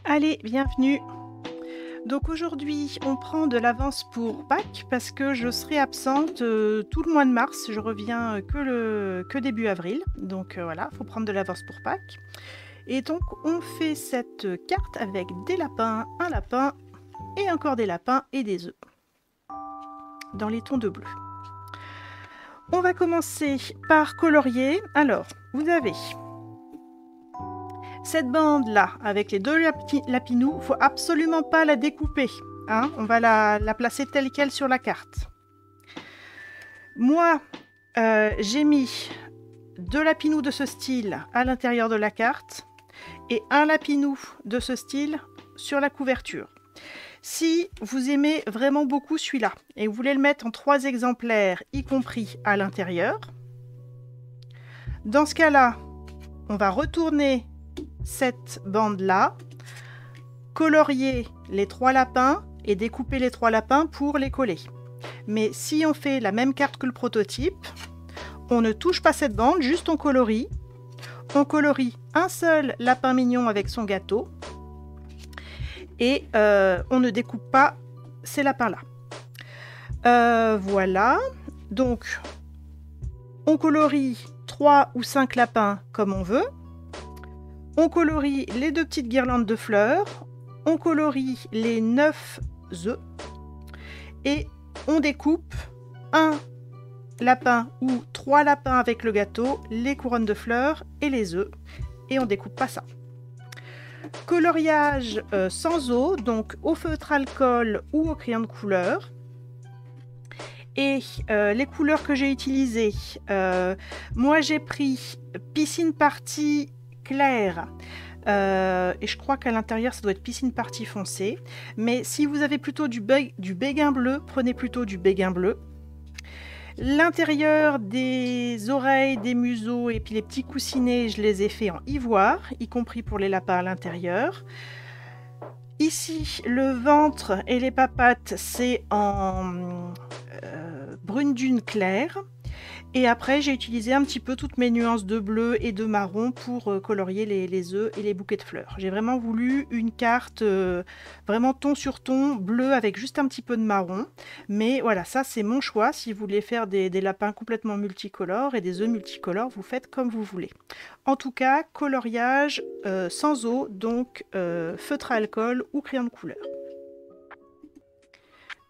Allez, bienvenue. Donc aujourd'hui, on prend de l'avance pour Pâques parce que je serai absente tout le mois de mars. Je reviens que début avril. Donc voilà, il faut prendre de l'avance pour Pâques. Et donc on fait cette carte avec des lapins, un lapin et encore des lapins et des œufs dans les tons de bleu. On va commencer par colorier. Alors, vous avez cette bande là avec les deux lapinous, faut absolument pas la découper, hein, on va la placer telle quelle sur la carte. Moi j'ai mis deux lapinous de ce style à l'intérieur de la carte et un lapinou de ce style sur la couverture. Si vous aimez vraiment beaucoup celui-là et vous voulez le mettre en 3 exemplaires y compris à l'intérieur, dans ce cas-là on va retourner cette bande là, colorier les 3 lapins et découper les 3 lapins pour les coller. Mais si on fait la même carte que le prototype, on ne touche pas cette bande, juste on colorie un seul lapin mignon avec son gâteau et on ne découpe pas ces lapins là. Voilà, donc on colorie 3 ou 5 lapins comme on veut. On colorie les 2 petites guirlandes de fleurs, on colorie les 9 œufs et on découpe un lapin ou 3 lapins avec le gâteau, les couronnes de fleurs et les œufs et on découpe pas ça. Coloriage sans eau, donc au feutre alcool ou au crayon de couleur. Et les couleurs que j'ai utilisées, moi j'ai pris Piscine Party clair et je crois qu'à l'intérieur ça doit être Piscine Party foncé, mais si vous avez plutôt du béguin bleu, prenez plutôt du béguin bleu. L'intérieur des oreilles, des museaux et puis les petits coussinets, je les ai fait en ivoire, y compris pour les lapins à l'intérieur. Ici le ventre et les papates c'est en brune dune claire. Et après, j'ai utilisé un petit peu toutes mes nuances de bleu et de marron pour colorier les œufs et les bouquets de fleurs. J'ai vraiment voulu une carte vraiment ton sur ton, bleu avec juste un petit peu de marron. Mais voilà, ça c'est mon choix. Si vous voulez faire des lapins complètement multicolores et des œufs multicolores, vous faites comme vous voulez. En tout cas, coloriage sans eau, donc feutre à alcool ou crayon de couleur.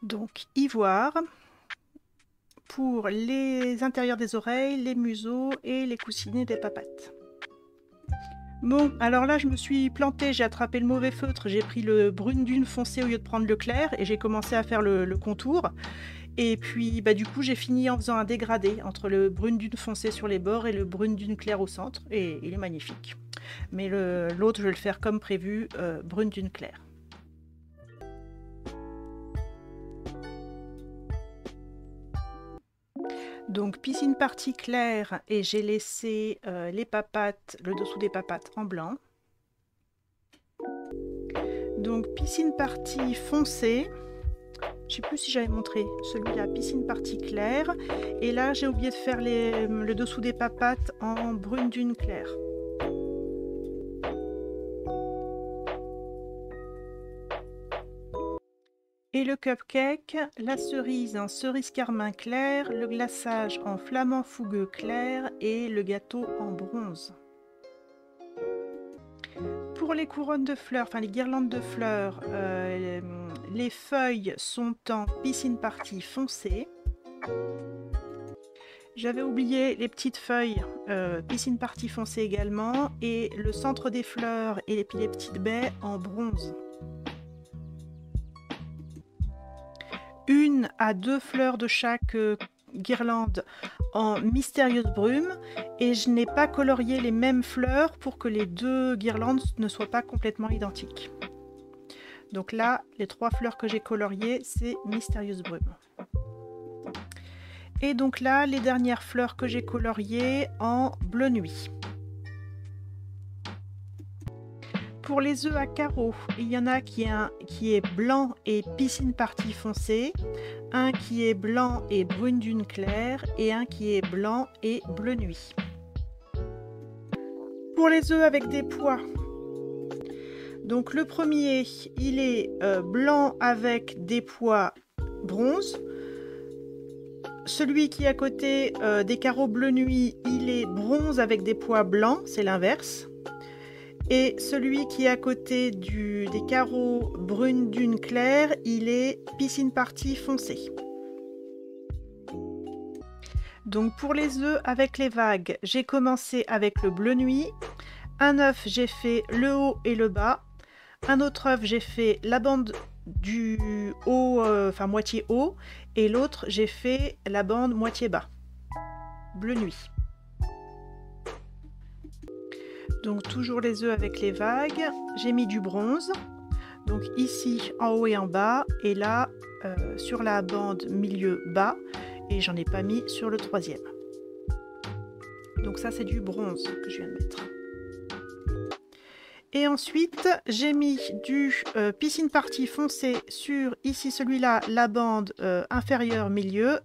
Donc ivoire pour les intérieurs des oreilles, les museaux et les coussinets des papates. Bon, alors là je me suis plantée, j'ai attrapé le mauvais feutre, j'ai pris le brune dune foncé au lieu de prendre le clair et j'ai commencé à faire le contour. Et puis du coup j'ai fini en faisant un dégradé entre le brune dune foncé sur les bords et le brune dune clair au centre et il est magnifique. Mais l'autre je vais le faire comme prévu, brune dune clair. Donc Piscine Party claire et j'ai laissé les papates, le dessous des papates en blanc. Donc Piscine Party foncé, je sais plus si j'avais montré celui-là, Piscine Party claire. Et là j'ai oublié de faire le dessous des papates en brune dune claire. Et le cupcake, la cerise en cerise carmin clair, le glaçage en flamand fougueux clair et le gâteau en bronze. Pour les couronnes de fleurs, enfin les guirlandes de fleurs, les feuilles sont en Piscine Party foncé. J'avais oublié les petites feuilles Piscine Party foncé également et le centre des fleurs et puis les petites baies en bronze. 1 à 2 fleurs de chaque guirlande en mystérieuse brume et je n'ai pas colorié les mêmes fleurs pour que les 2 guirlandes ne soient pas complètement identiques. Donc là, les 3 fleurs que j'ai coloriées, c'est mystérieuse brume. Et donc là, les dernières fleurs que j'ai coloriées en bleu nuit. Pour les œufs à carreaux, il y en a qui est blanc et Piscine Party foncé, un qui est blanc et brune dune claire et un qui est blanc et bleu nuit. Pour les œufs avec des pois, Donc le premier, il est blanc avec des pois bronze. Celui qui est à côté des carreaux bleu nuit, il est bronze avec des pois blancs, c'est l'inverse. Et celui qui est à côté des carreaux brune dune claire, il est piscine partie foncé. Donc pour les œufs avec les vagues, j'ai commencé avec le bleu nuit. Un œuf, j'ai fait le haut et le bas. Un autre œuf, j'ai fait la bande du haut, enfin moitié haut. Et l'autre, j'ai fait la bande moitié bas. Bleu nuit. Donc toujours les œufs avec les vagues. J'ai mis du bronze. Donc ici en haut et en bas. Et là sur la bande milieu bas. Et j'en ai pas mis sur le troisième. Donc ça c'est du bronze que je viens de mettre. Et ensuite j'ai mis du piscine partie foncé sur ici celui-là, la bande inférieure milieu,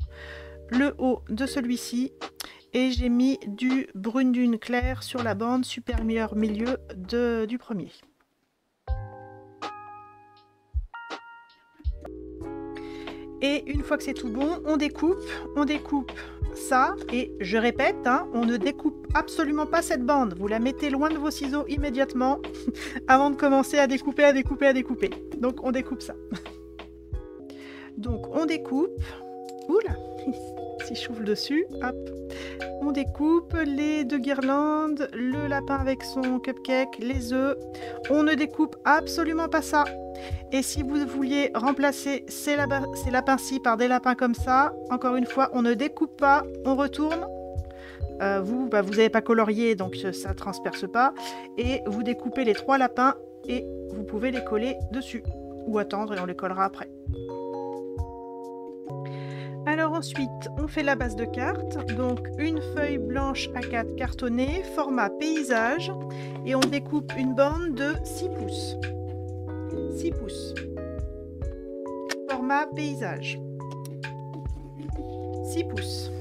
le haut de celui-ci. Et j'ai mis du brune dune clair sur la bande supérieure milieu du premier. Et une fois que c'est tout bon, on découpe ça. Et je répète, hein, on ne découpe absolument pas cette bande. Vous la mettez loin de vos ciseaux immédiatement avant de commencer à découper. Donc on découpe ça. Donc on découpe. Oula, si je souffle dessus, hop. On découpe les deux guirlandes, le lapin avec son cupcake, les œufs. On ne découpe absolument pas ça. Et si vous vouliez remplacer ces lapins-ci par des lapins comme ça, encore une fois, on ne découpe pas, on retourne. Vous n'avez pas colorié, donc ça ne transperce pas. Et vous découpez les 3 lapins et vous pouvez les coller dessus. Ou attendre et on les collera après. Alors ensuite, on fait la base de carte. Donc une feuille blanche A4 cartonnée, format paysage. Et on découpe une bande de 6 pouces. 6 pouces. Format paysage. 6 pouces.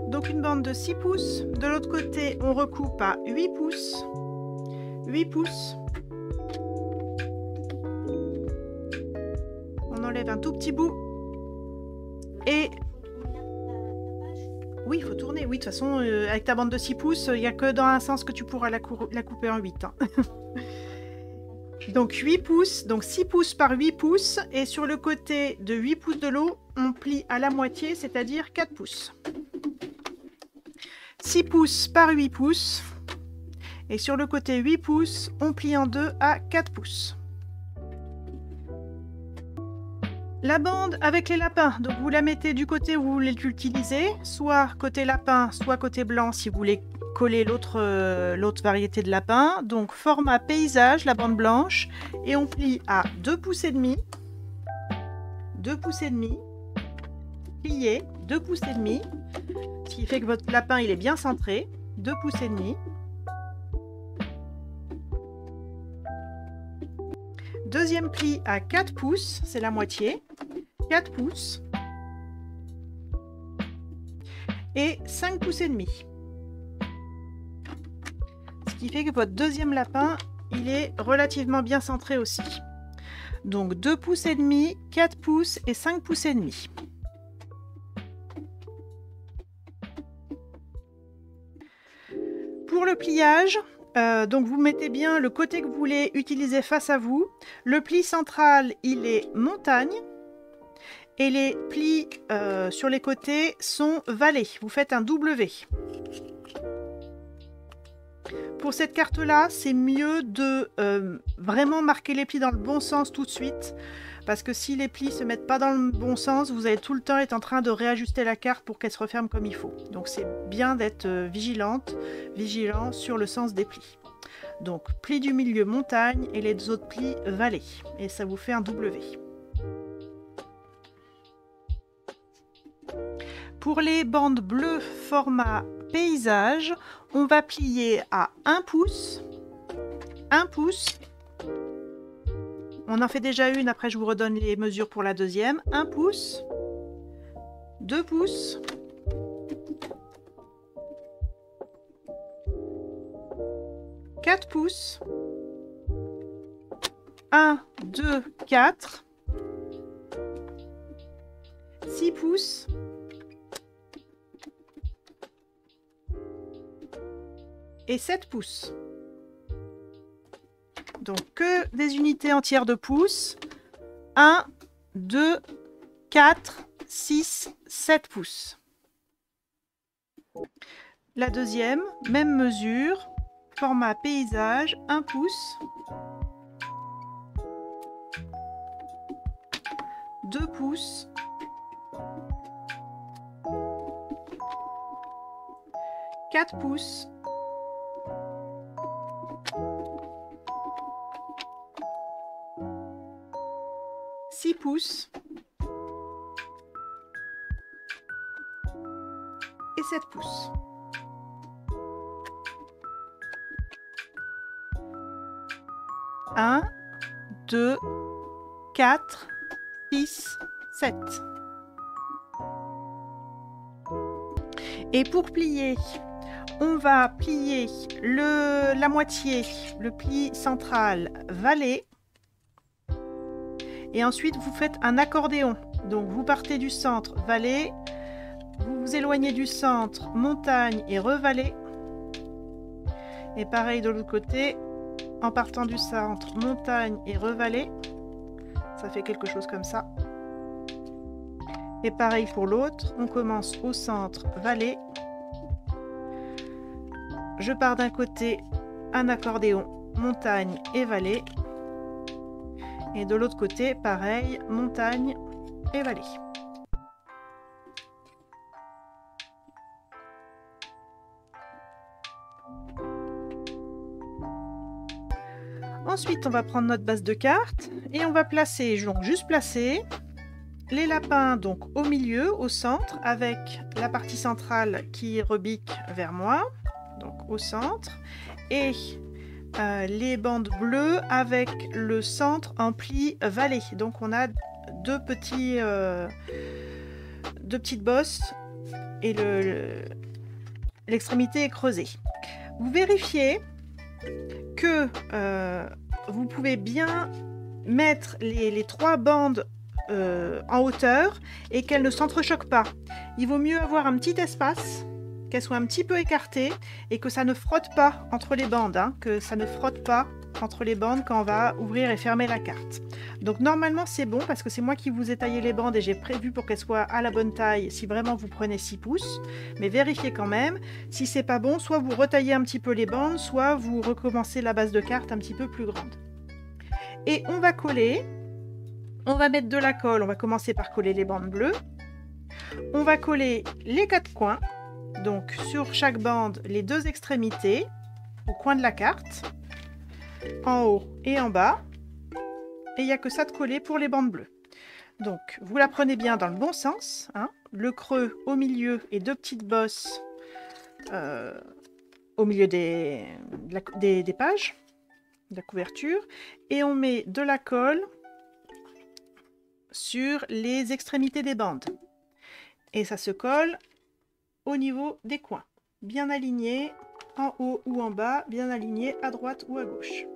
Donc une bande de 6 pouces. De l'autre côté, on recoupe à 8 pouces. 8 pouces. On enlève un tout petit bout. Et oui, il faut tourner. Oui, de toute façon, avec ta bande de 6 pouces, il n'y a que dans un sens que tu pourras la couper en 8. Hein. Donc 8 pouces, donc 6 pouces par 8 pouces. Et sur le côté de 8 pouces de l'eau, on plie à la moitié, c'est-à-dire 4 pouces. 6 pouces par 8 pouces. Et sur le côté 8 pouces, on plie en deux à 4 pouces. La bande avec les lapins, donc vous la mettez du côté où vous voulez l'utiliser, soit côté lapin, soit côté blanc si vous voulez coller l'autre variété de lapin. Donc format paysage, la bande blanche, et on plie à 2 pouces et demi, 2 pouces et demi, plié, 2 pouces et demi, ce qui fait que votre lapin il est bien centré, 2 pouces et demi. Deuxième pli à 4 pouces, c'est la moitié, 4 pouces et 5 pouces et demi. Ce qui fait que votre deuxième lapin, il est relativement bien centré aussi. Donc 2 pouces et demi, 4 pouces et 5 pouces et demi. Pour le pliage, donc vous mettez bien le côté que vous voulez utiliser face à vous. Le pli central, il est montagne. Et les plis sur les côtés sont vallées. Vous faites un W. Pour cette carte-là, c'est mieux de vraiment marquer les plis dans le bon sens tout de suite. Parce que si les plis ne se mettent pas dans le bon sens, vous allez tout le temps être en train de réajuster la carte pour qu'elle se referme comme il faut. Donc c'est bien d'être vigilant sur le sens des plis. Donc pli du milieu montagne et les autres plis vallées. Et ça vous fait un W. Pour les bandes bleues format paysage, on va plier à 1 pouce, 1 pouce. On en fait déjà une, après je vous redonne les mesures pour la deuxième. 1 pouce, 2 pouces, 4 4 pouces. 1, 2, 4. 6 pouces. Et 7 pouces. Donc que des unités entières de pouces. 1, 2, 4, 6, 7 pouces. La deuxième, même mesure, format paysage, 1 pouce, 2 pouces, 4 pouces, 6 pouces et 7 pouces. Un, 2, 4, 6, 7. Et pour plier, on va plier la moitié, le pli central valet. Et ensuite, vous faites un accordéon. Donc, vous partez du centre, valet. Vous vous éloignez du centre, montagne et revalet. Et pareil de l'autre côté, en partant du centre, montagne et revalet. Ça fait quelque chose comme ça. Et pareil pour l'autre, on commence au centre, valet. Je pars d'un côté, un accordéon, montagne et valet. Et de l'autre côté, pareil, montagne et valet. Ensuite, on va prendre notre base de carte et on va placer, donc juste placer les lapins donc au milieu, au centre, avec la partie centrale qui rebique vers moi, donc au centre, et les bandes bleues avec le centre en pli valet. Donc on a deux petites bosses et l'extrémité est creusée. Vous vérifiez que vous pouvez bien mettre les trois bandes en hauteur et qu'elles ne s'entrechoquent pas. Il vaut mieux avoir un petit espace, qu'elles soient un petit peu écartées et que ça ne frotte pas entre les bandes, hein, que ça ne frotte pas entre les bandes quand on va ouvrir et fermer la carte. Donc normalement c'est bon parce que c'est moi qui vous ai taillé les bandes et j'ai prévu pour qu'elles soient à la bonne taille si vraiment vous prenez 6 pouces, mais vérifiez quand même. Si c'est pas bon, soit vous retaillez un petit peu les bandes, soit vous recommencez la base de carte un petit peu plus grande. Et on va coller, on va mettre de la colle, on va commencer par coller les bandes bleues. On va coller les 4 coins, donc sur chaque bande les 2 extrémités, au coin de la carte, en haut et en bas. Et il n'y a que ça de coller pour les bandes bleues. Donc vous la prenez bien dans le bon sens, hein, le creux au milieu et 2 petites bosses au milieu des pages, de la couverture, et on met de la colle sur les extrémités des bandes. Et ça se colle au niveau des coins, bien aligné en haut ou en bas, bien aligné à droite ou à gauche.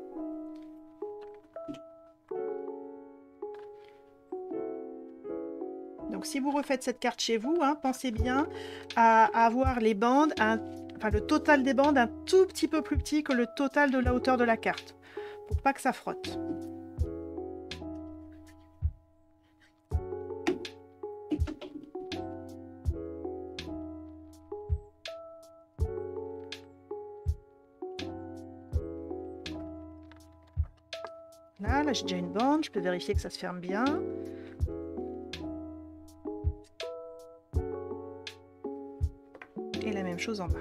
Donc si vous refaites cette carte chez vous, hein, pensez bien à avoir les bandes, enfin le total des bandes un tout petit peu plus petit que le total de la hauteur de la carte, pour pas que ça frotte. Là j'ai déjà une bande, je peux vérifier que ça se ferme bien. Et la même chose en bas.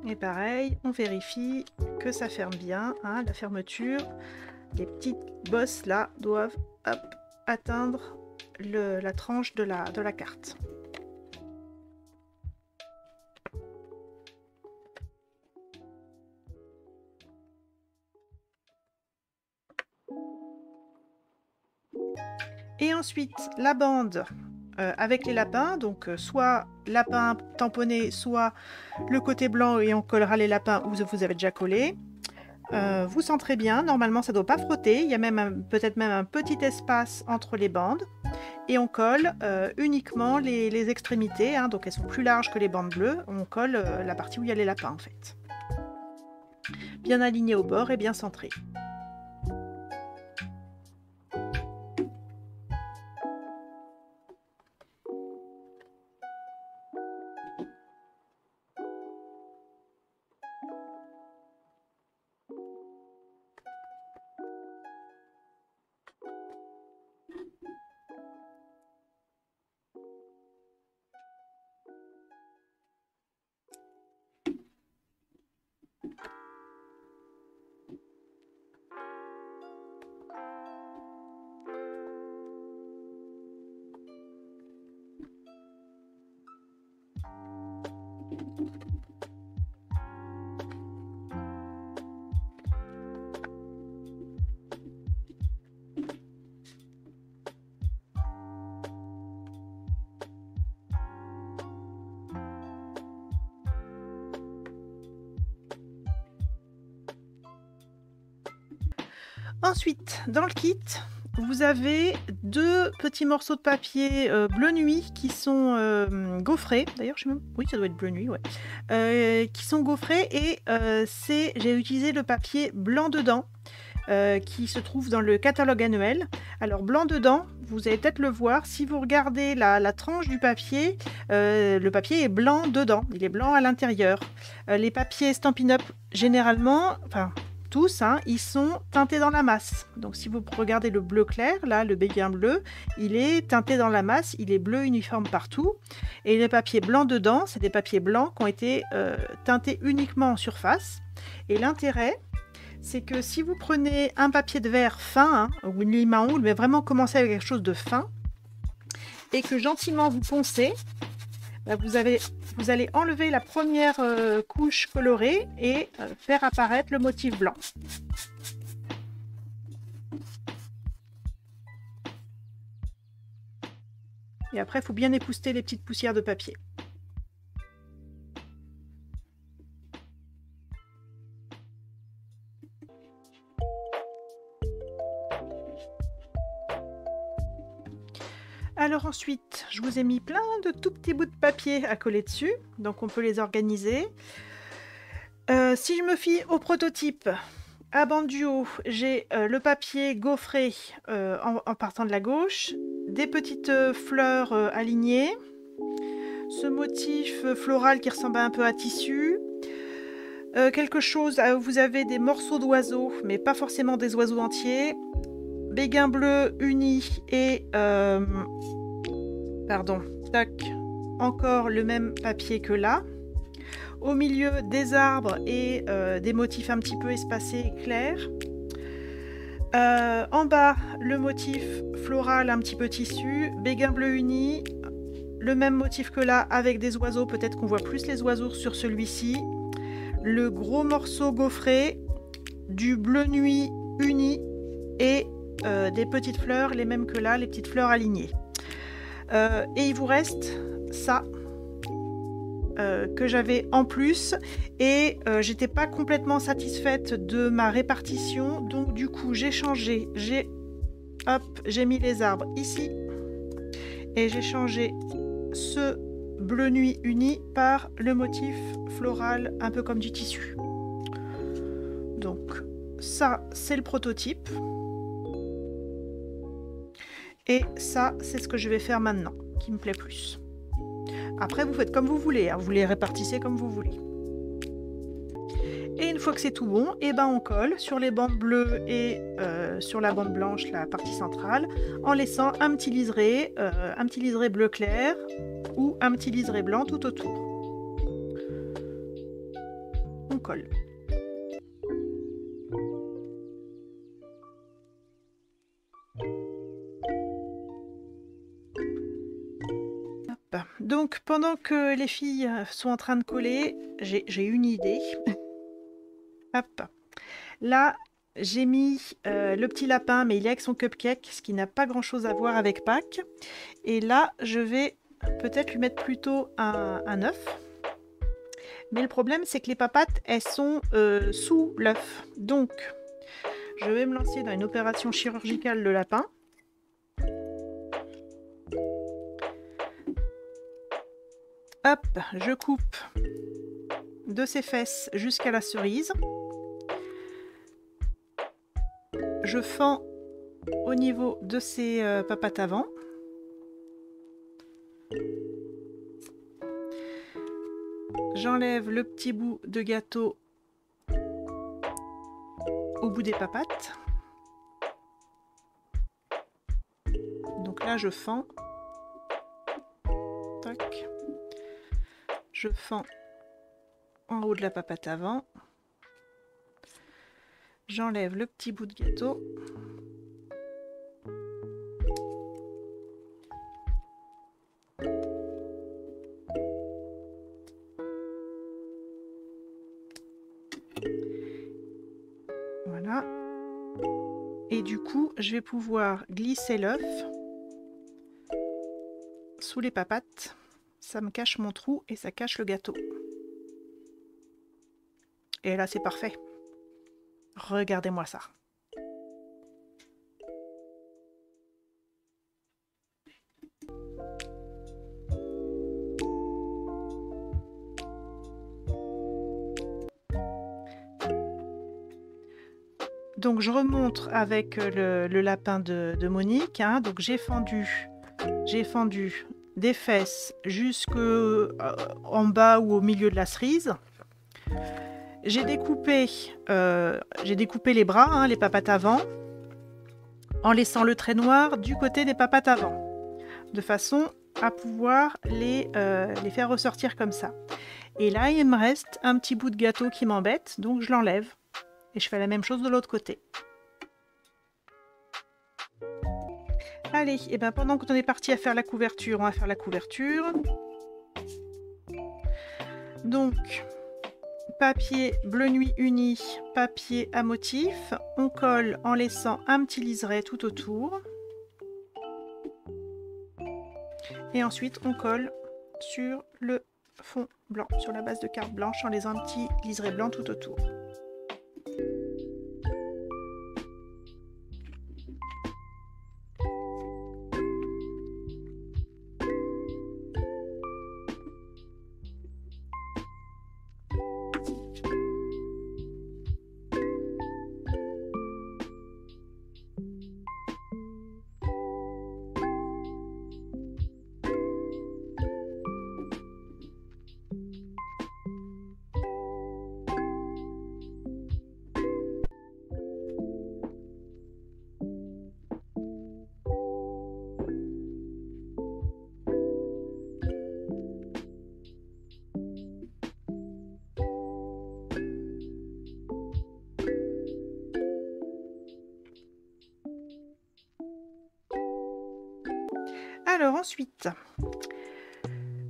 Et pareil, on vérifie que ça ferme bien, hein, la fermeture. Les petites bosses là doivent hop, atteindre la tranche de la carte. Et ensuite la bande avec les lapins, donc soit lapin tamponné, soit le côté blanc et on collera les lapins où vous avez déjà collé. Vous centrez bien, normalement ça ne doit pas frotter, il y a même peut-être même un petit espace entre les bandes. Et on colle uniquement les extrémités, hein, donc elles sont plus larges que les bandes bleues, on colle la partie où il y a les lapins en fait. Bien aligné au bord et bien centré. Ensuite, dans le kit, vous avez deux petits morceaux de papier bleu nuit qui sont gaufrés. D'ailleurs, je sais même... oui, ça doit être bleu nuit, ouais. Qui sont gaufrés et j'ai utilisé le papier blanc dedans qui se trouve dans le catalogue annuel. Alors, blanc dedans, vous allez peut-être le voir. Si vous regardez la tranche du papier, le papier est blanc dedans. Il est blanc à l'intérieur. Les papiers Stampin' Up, généralement... enfin, tous, hein, ils sont teintés dans la masse. Donc si vous regardez le bleu clair, là, le béguin bleu, il est teinté dans la masse, il est bleu uniforme partout. Et les papiers blancs dedans, c'est des papiers blancs qui ont été teintés uniquement en surface. Et l'intérêt, c'est que si vous prenez un papier de verre fin, hein, ou une lime à ongles, mais vraiment commencer avec quelque chose de fin, et que gentiment vous poncez, bah, vous allez enlever la première couche colorée et faire apparaître le motif blanc. Et après, il faut bien épousseter les petites poussières de papier. Alors ensuite, je vous ai mis plein de tout petits bouts de papier à coller dessus, donc on peut les organiser. Si je me fie au prototype, à bande du haut, j'ai le papier gaufré en partant de la gauche, des petites fleurs alignées, ce motif floral qui ressemble un peu à tissu, quelque chose, vous avez des morceaux d'oiseaux, mais pas forcément des oiseaux entiers, béguin bleu uni et pardon, tac, encore le même papier que là. Au milieu des arbres et des motifs un petit peu espacés et clairs. En bas, le motif floral un petit peu tissu, béguin bleu uni, le même motif que là avec des oiseaux, peut-être qu'on voit plus les oiseaux sur celui-ci. Le gros morceau gaufré, du bleu nuit uni et des petites fleurs, les mêmes que là, les petites fleurs alignées. Et il vous reste ça que j'avais en plus et j'étais pas complètement satisfaite de ma répartition, donc du coup j'ai changé, j'ai mis les arbres ici et j'ai changé ce bleu nuit uni par le motif floral un peu comme du tissu. Donc ça c'est le prototype et ça c'est ce que je vais faire maintenant qui me plaît plus. Après, vous faites comme vous voulez, hein, vous les répartissez comme vous voulez. Et une fois que c'est tout bon, et ben on colle sur les bandes bleues et sur la bande blanche, la partie centrale, en laissant un petit liseré bleu clair ou un petit liseré blanc tout autour. on colle. Hop. Donc pendant que les filles sont en train de coller, j'ai une idée. Hop. Là, j'ai mis le petit lapin, mais il est avec son cupcake, ce qui n'a pas grand-chose à voir avec Pâques. Et là, je vais peut-être lui mettre plutôt un œuf. Mais le problème, c'est que les papates, elles sont sous l'œuf. Donc, je vais me lancer dans une opération chirurgicale de lapin. Hop, je coupe de ses fesses jusqu'à la cerise. Je fends au niveau de ses papates avant. J'enlève le petit bout de gâteau au bout des papates. Donc là, je fends. Tac. Je fends en haut de la papate avant. J'enlève le petit bout de gâteau. Voilà. Et du coup, je vais pouvoir glisser l'œuf sous les papates. Ça me cache mon trou et ça cache le gâteau. Et là, c'est parfait. Regardez-moi ça. Donc je remonte avec le lapin de Monique. Hein. Donc j'ai fendu des fesses jusqu'en bas ou au milieu de la cerise. J'ai découpé les bras, hein, les papates avant, en laissant le trait noir du côté des papates avant, de façon à pouvoir les faire ressortir comme ça. Et là, il me reste un petit bout de gâteau qui m'embête, donc je l'enlève. Et je fais la même chose de l'autre côté. Allez, et ben pendant qu'on est parti à faire la couverture, on va faire la couverture. Donc, papier bleu nuit uni, papier à motif. On colle en laissant un petit liseré tout autour. Et ensuite, on colle sur le fond blanc, sur la base de carte blanche, en laissant un petit liseré blanc tout autour. Alors ensuite,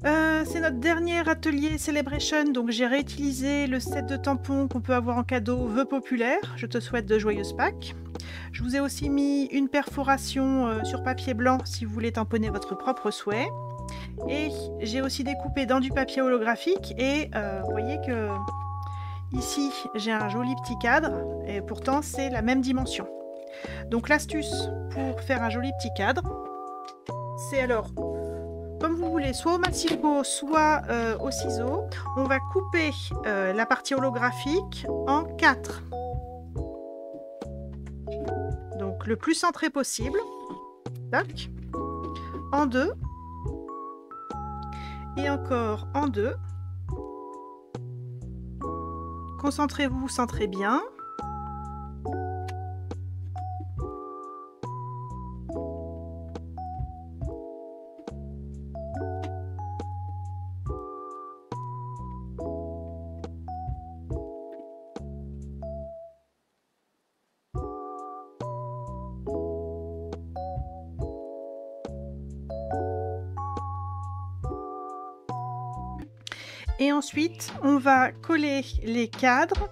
c'est notre dernier atelier Celebration, donc j'ai réutilisé le set de tampons qu'on peut avoir en cadeau Vœux populaires. Je te souhaite de joyeuses Pâques. Je vous ai aussi mis une perforation sur papier blanc si vous voulez tamponner votre propre souhait. Et j'ai aussi découpé dans du papier holographique et vous voyez que ici j'ai un joli petit cadre et pourtant c'est la même dimension. Donc l'astuce pour faire un joli petit cadre, c'est alors, comme vous voulez, soit au massifo, soit au ciseau, on va couper la partie holographique en 4. Donc le plus centré possible. Tac. En 2. Et encore en 2. Concentrez-vous, centrez bien. Et ensuite, on va coller les cadres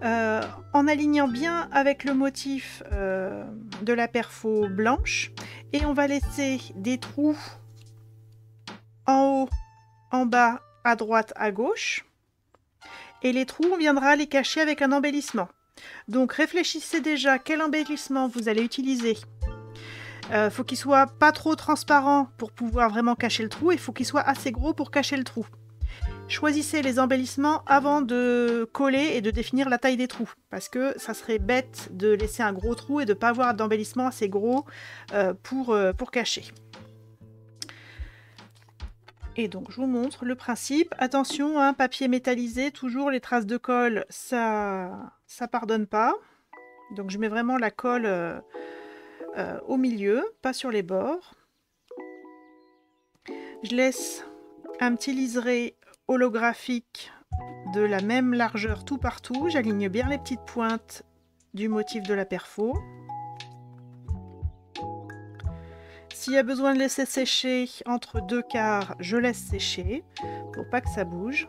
en alignant bien avec le motif de la perfo blanche. Et on va laisser des trous en haut, en bas, à droite, à gauche. Et les trous, on viendra les cacher avec un embellissement. Donc réfléchissez déjà quel embellissement vous allez utiliser. Faut qu'il soit pas trop transparent pour pouvoir vraiment cacher le trou, et faut qu'il soit assez gros pour cacher le trou. Choisissez les embellissements avant de coller et de définir la taille des trous, parce que ça serait bête de laisser un gros trou et de ne pas avoir d'embellissement assez gros pour cacher. Et donc je vous montre le principe. Attention, hein, papier métallisé, toujours les traces de colle, ça pardonne pas. Donc je mets vraiment la colle au milieu, pas sur les bords. Je laisse un petit liseré holographique de la même largeur tout partout. J'aligne bien les petites pointes du motif de la perfo. S'il y a besoin de laisser sécher entre deux quarts, je laisse sécher pour pas que ça bouge.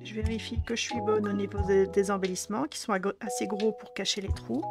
Je vérifie que je suis bonne au niveau des embellissements, qui sont assez gros pour cacher les trous.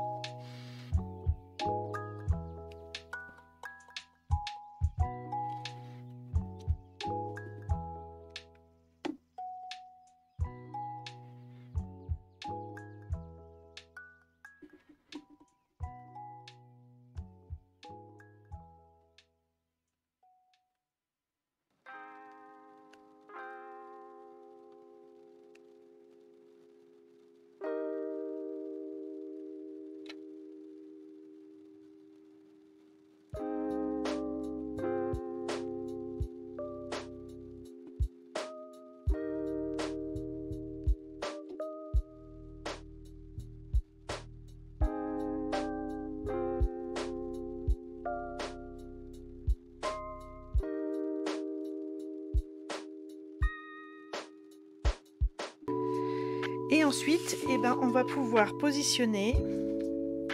Et ensuite, eh ben, on va pouvoir positionner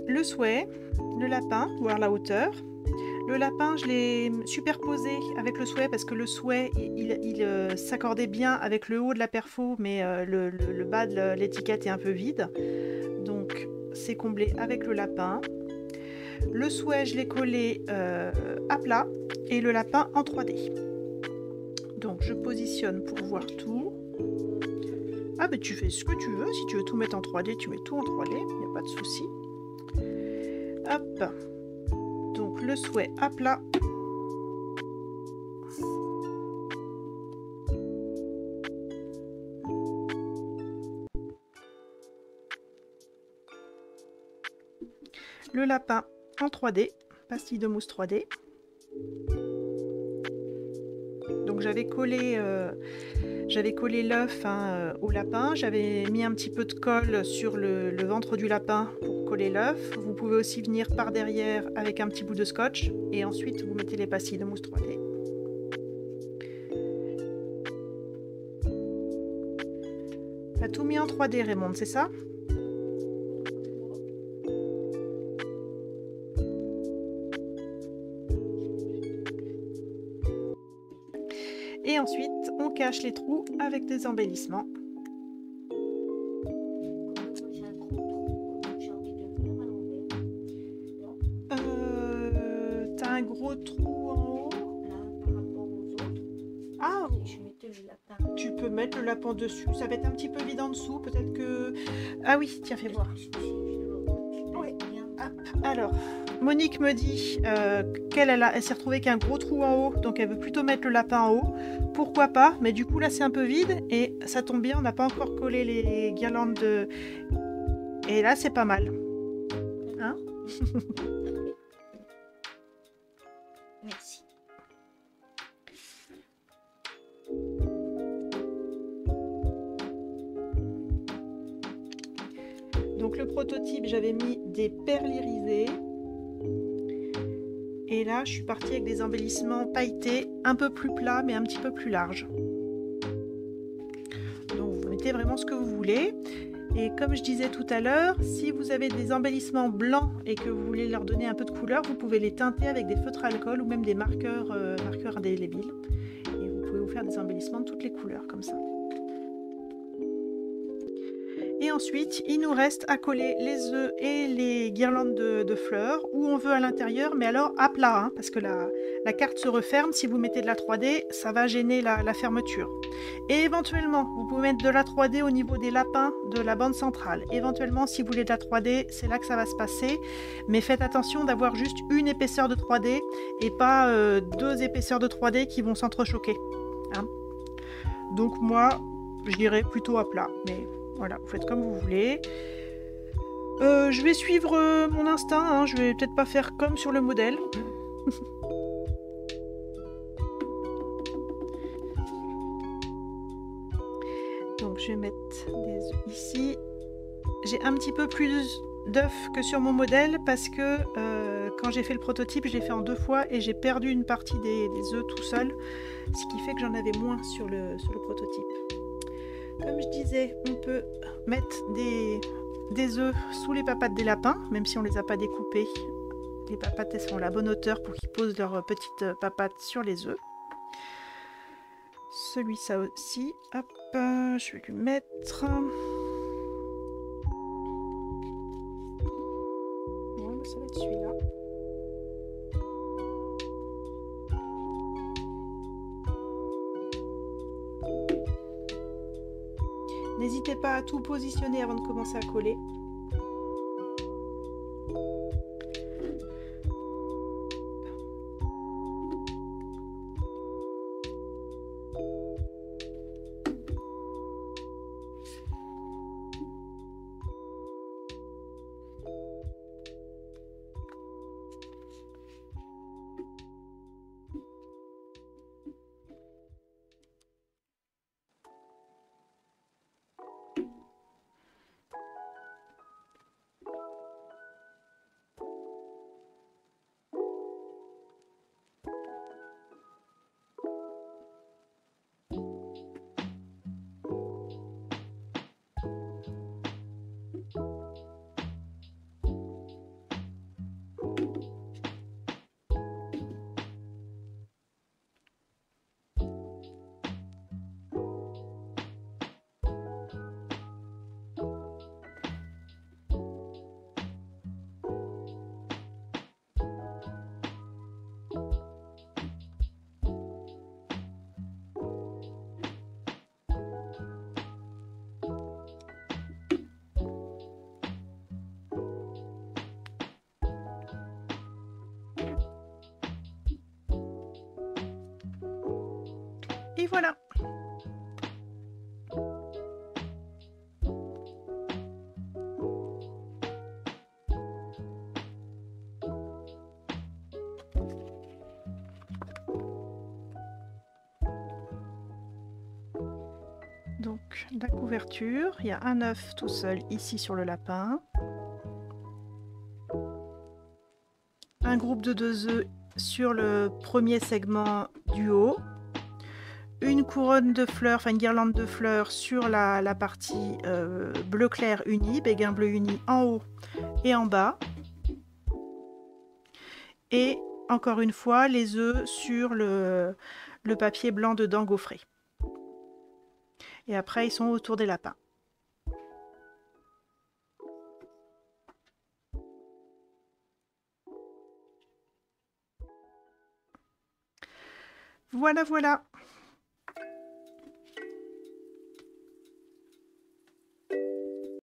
le souhait, le lapin, voir la hauteur. Le lapin, je l'ai superposé avec le souhait parce que le souhait, il s'accordait bien avec le haut de la perfo, mais le bas de l'étiquette est un peu vide. Donc, c'est comblé avec le lapin. Le souhait, je l'ai collé à plat et le lapin en 3D. Donc, je positionne pour voir tout. Ah ben tu fais ce que tu veux, si tu veux tout mettre en 3D, tu mets tout en 3D, il n'y a pas de souci. Hop, donc le souhait à plat. Le lapin en 3D, pastille de mousse 3D. Donc j'avais collé l'œuf au lapin, j'avais mis un petit peu de colle sur le ventre du lapin pour coller l'œuf. Vous pouvez aussi venir par derrière avec un petit bout de scotch et ensuite vous mettez les pastilles de mousse 3D. T'as tout mis en 3D, Raymonde, c'est ça ? Et ensuite, on cache les trous avec des embellissements. T'as un gros trou en haut. Ah, tu peux mettre le lapin dessus. Ça va être un petit peu vide en dessous. Peut-être que... Ah oui, tiens, fais voir. Oui. Hop. Alors... Monique me dit qu'elle s'est retrouvée qu'un gros trou en haut, donc elle veut plutôt mettre le lapin en haut. Pourquoi pas, mais du coup là c'est un peu vide et ça tombe bien, on n'a pas encore collé les guirlandes Et là, c'est pas mal. Hein? Merci. Donc le prototype, j'avais mis des perles irisées. Et là, je suis partie avec des embellissements pailletés, un peu plus plats, mais un petit peu plus larges. Donc vous mettez vraiment ce que vous voulez. Et comme je disais tout à l'heure, si vous avez des embellissements blancs et que vous voulez leur donner un peu de couleur, vous pouvez les teinter avec des feutres alcool ou même des marqueurs indélébiles. Et vous pouvez vous faire des embellissements de toutes les couleurs comme ça. Et ensuite, il nous reste à coller les œufs et les guirlandes de fleurs où on veut à l'intérieur, mais alors à plat, hein, parce que la carte se referme. Si vous mettez de la 3D, ça va gêner la fermeture. Et éventuellement, vous pouvez mettre de la 3D au niveau des lapins de la bande centrale. Éventuellement, si vous voulez de la 3D, c'est là que ça va se passer. Mais faites attention d'avoir juste une épaisseur de 3D et pas deux épaisseurs de 3D qui vont s'entrechoquer. Hein. Donc moi, je dirais plutôt à plat, mais... Voilà, vous faites comme vous voulez. Je vais suivre mon instinct, hein. Je vais peut-être pas faire comme sur le modèle. Donc je vais mettre des œufs ici. J'ai un petit peu plus d'œufs que sur mon modèle parce que quand j'ai fait le prototype, je l'ai fait en 2 fois et j'ai perdu une partie des œufs tout seul, ce qui fait que j'en avais moins sur le prototype. Comme je disais, on peut mettre des œufs sous les papates des lapins, même si on ne les a pas découpés. Les papates, elles sont à la bonne hauteur pour qu'ils posent leurs petites papates sur les œufs. Celui-ci aussi, hop, je vais lui mettre... Bon, ça va être celui-là. N'hésitez pas à tout positionner avant de commencer à coller. Et voilà. Donc la couverture, il y a un œuf tout seul ici sur le lapin. Un groupe de 2 œufs sur le premier segment du haut. Une couronne de fleurs, enfin une guirlande de fleurs sur la partie bleu clair uni, béguin bleu uni en haut et en bas. Et encore une fois, les œufs sur le papier blanc dedans gaufré. Et après, ils sont autour des lapins. Voilà, voilà.